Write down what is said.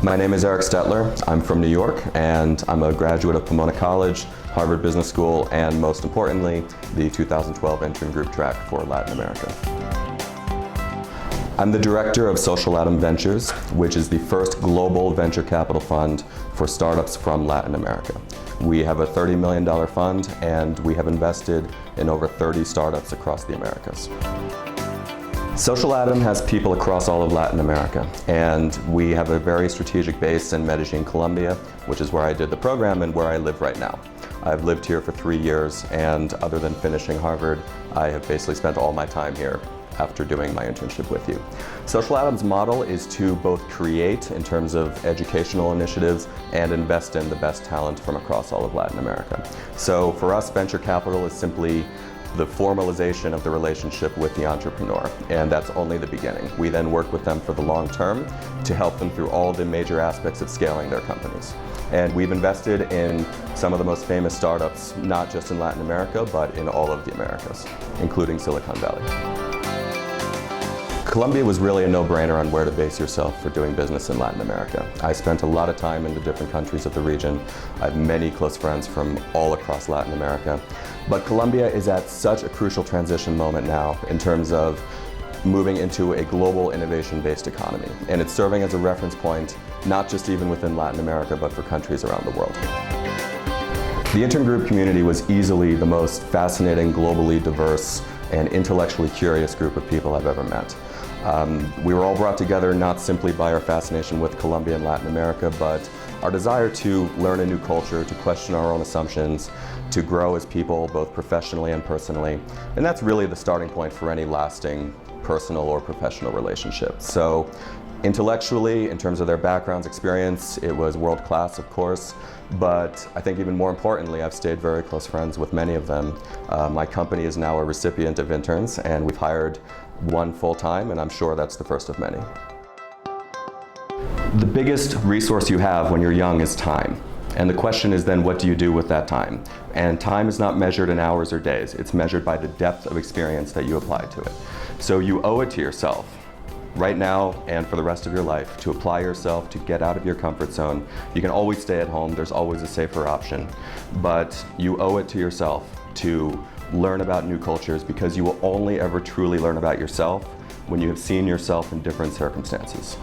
My name is Erik Stettler. I'm from New York, and I'm a graduate of Pomona College, Harvard Business School, and most importantly, the 2012 Intern Group track for Latin America. I'm the director of Social Atom Ventures, which is the first global venture capital fund for startups from Latin America. We have a $30 million fund, and we have invested in over 30 startups across the Americas. Social Atom has people across all of Latin America, and we have a very strategic base in Medellin, Colombia, which is where I did the program and where I live right now. I've lived here for 3 years, and other than finishing Harvard, I have basically spent all my time here after doing my internship with you. Social Atom's model is to both create, in terms of educational initiatives, and invest in the best talent from across all of Latin America. So for us, venture capital is simply the formalization of the relationship with the entrepreneur, and that's only the beginning. We then work with them for the long term to help them through all the major aspects of scaling their companies. And we've invested in some of the most famous startups, not just in Latin America, but in all of the Americas, including Silicon Valley. Colombia was really a no-brainer on where to base yourself for doing business in Latin America. I spent a lot of time in the different countries of the region. I have many close friends from all across Latin America. But Colombia is at such a crucial transition moment now in terms of moving into a global innovation-based economy. And it's serving as a reference point, not just even within Latin America, but for countries around the world. The Intern Group community was easily the most fascinating, globally diverse, and intellectually curious group of people I've ever met. We were all brought together not simply by our fascination with Colombia and Latin America, but our desire to learn a new culture, to question our own assumptions, to grow as people, both professionally and personally. And that's really the starting point for any lasting personal or professional relationship. So intellectually, in terms of their backgrounds, experience, it was world class, of course. But I think even more importantly, I've stayed very close friends with many of them. My company is now a recipient of interns, and we've hired one full-time, and I'm sure that's the first of many. The biggest resource you have when you're young is time. And the question is then, what do you do with that time? And time is not measured in hours or days. It's measured by the depth of experience that you apply to it. So you owe it to yourself, right now and for the rest of your life, to apply yourself, to get out of your comfort zone. You can always stay at home. There's always a safer option. But you owe it to yourself to learn about new cultures, because you will only ever truly learn about yourself when you have seen yourself in different circumstances.